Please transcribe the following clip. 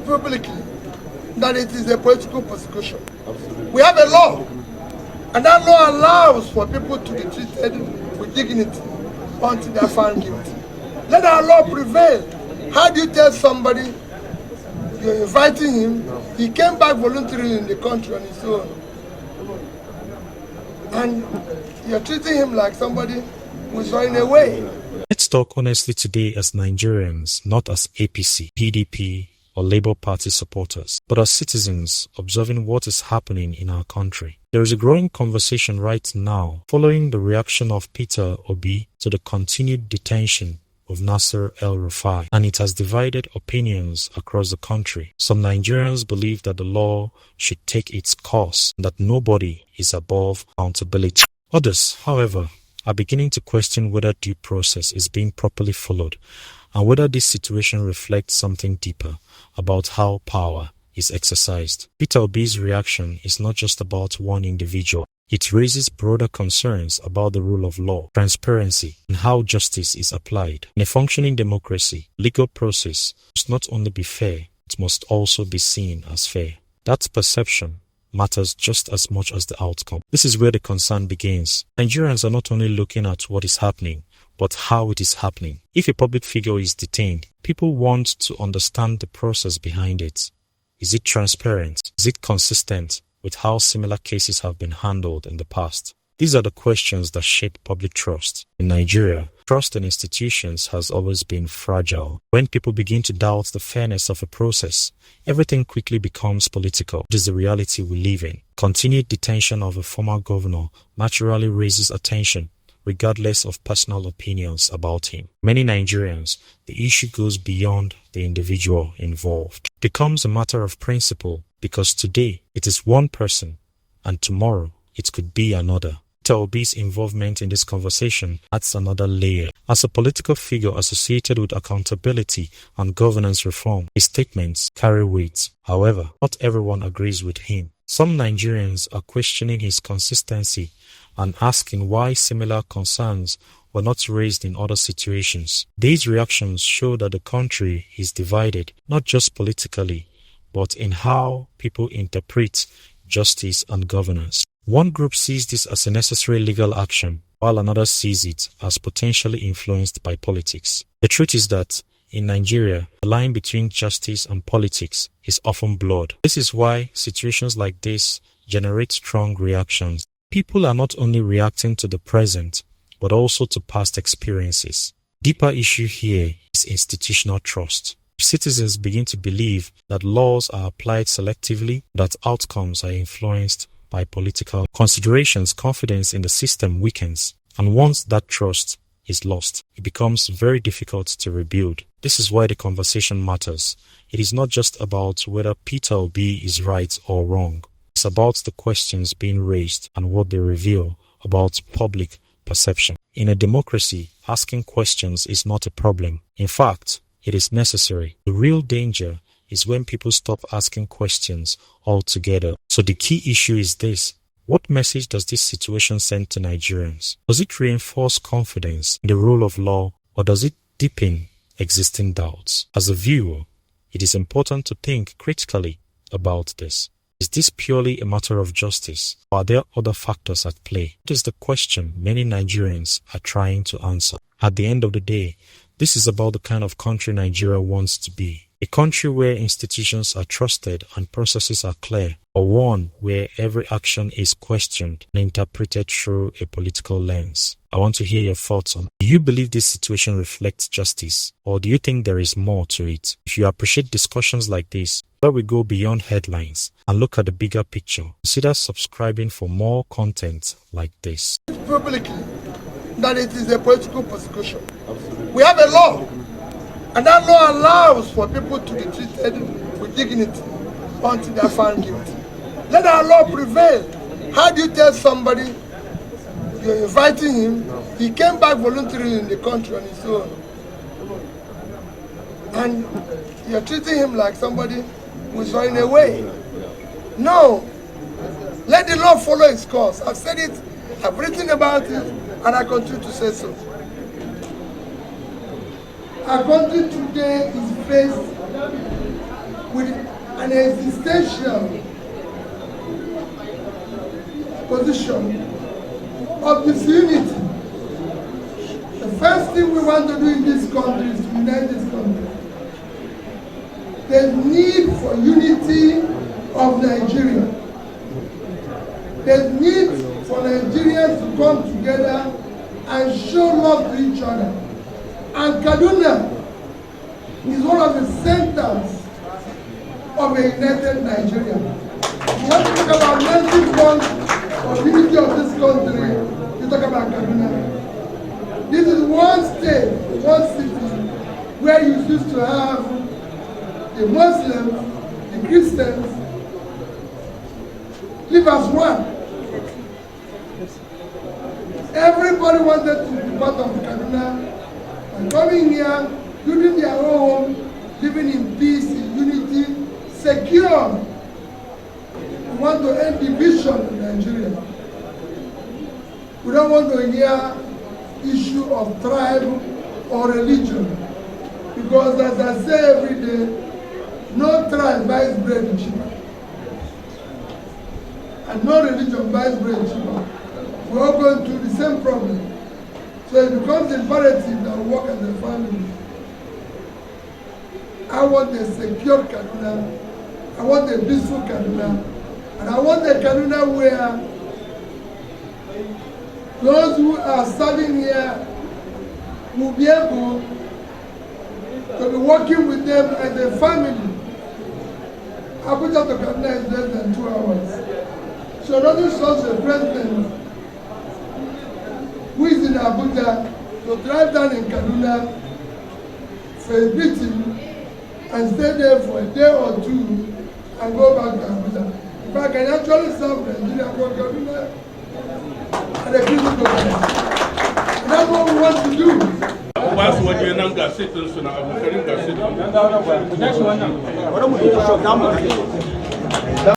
publicly that it is a political persecution. We have a law, and that law allows for people to be treated with dignity until they are found guilty. Let our law prevail. How do you tell somebody you're inviting him, he came back voluntarily in the country on his own, and you're treating him like somebody who's running away? Let's talk honestly today as Nigerians, not as APC, PDP, or Labour Party supporters, but as citizens observing what is happening in our country. There is a growing conversation right now following the reaction of Peter Obi to the continued detention of Nasir El-Rufai, and it has divided opinions across the country. Some Nigerians believe that the law should take its course and that nobody is above accountability. Others, however, are beginning to question whether due process is being properly followed and whether this situation reflects something deeper about how power is exercised. Peter Obi's reaction is not just about one individual. It raises broader concerns about the rule of law, transparency, and how justice is applied. In a functioning democracy, legal process must not only be fair, it must also be seen as fair. That perception matters just as much as the outcome. This is where the concern begins. Nigerians are not only looking at what is happening, but how it is happening. If a public figure is detained, people want to understand the process behind it. Is it transparent? Is it consistent with how similar cases have been handled in the past? These are the questions that shape public trust. In Nigeria, trust in institutions has always been fragile. When people begin to doubt the fairness of a process, everything quickly becomes political. This is the reality we live in. Continued detention of a former governor naturally raises attention, regardless of personal opinions about him. Many Nigerians, the issue goes beyond the individual involved. It becomes a matter of principle because today it is one person and tomorrow it could be another. Peter Obi's involvement in this conversation adds another layer. As a political figure associated with accountability and governance reform, his statements carry weight. However, not everyone agrees with him. Some Nigerians are questioning his consistency and asking why similar concerns were not raised in other situations. These reactions show that the country is divided, not just politically, but in how people interpret justice and governance. One group sees this as a necessary legal action, while another sees it as potentially influenced by politics. The truth is that in Nigeria, the line between justice and politics is often blurred. This is why situations like this generate strong reactions. People are not only reacting to the present, but also to past experiences. Deeper issue here is institutional trust. If citizens begin to believe that laws are applied selectively, that outcomes are influenced by political considerations, confidence in the system weakens. And once that trust is lost, it becomes very difficult to rebuild. This is why the conversation matters. It is not just about whether Peter Obi is right or wrong. It's about the questions being raised and what they reveal about public perception. In a democracy, asking questions is not a problem. In fact, it is necessary. The real danger is when people stop asking questions altogether. So the key issue is this: what message does this situation send to Nigerians? Does it reinforce confidence in the rule of law, or does it deepen existing doubts? As a viewer, it is important to think critically about this. Is this purely a matter of justice, or are there other factors at play? That is the question many Nigerians are trying to answer. At the end of the day, this is about the kind of country Nigeria wants to be. A country where institutions are trusted and processes are clear, or one where every action is questioned and interpreted through a political lens. I want to hear your thoughts on. Do you believe this situation reflects justice, or do you think there is more to it? If you appreciate discussions like this, where we go beyond headlines and look at the bigger picture, consider subscribing for more content like this. Publicly, that it is a political persecution. We have a law, and that law allows for people to be treated with dignity until they are found guilty. Let our law prevail. How do you tell somebody you're inviting him, he came back voluntarily in the country on his own, and you're treating him like somebody who's running away? No. Let the law follow its course. I've said it, I've written about it, and I continue to say so. Our country today is faced with an existential position of disunity. The first thing we want to do in this country is to unite this country. There's need for unity of Nigeria. There's need for Nigerians to come together and show love to each other. And Kaduna is one of the centers of a united Nigeria. We want to talk about melting point of unity of this country. You talk about Kaduna. This is one state, one city, where you used to have the Muslims, the Christians, live as one. Everybody wanted to be part of Kaduna and coming here, building their own home, living in peace, in unity, secure. We want to end division in Nigeria. We don't want to hear issue of tribe or religion, because as I say every day, no tribe buys bread cheaper, and no religion buys bread cheaper. We're all going through the same problem. So it becomes imperative that we work as a family. I want a secure Kaduna, I want a peaceful Kaduna, and I want a Kaduna where those who are serving here will be able to be working with them as a family. Abuja to Kaduna is less than 2 hours. So nothing stops the president who is in Abuja to drive down in Kaduna for a meeting and stay there for a day or two and go back to Abuja. If I can actually serve Nigeria for Kaduna and a peaceful government. That's what we want to do. Whilst we're doing that,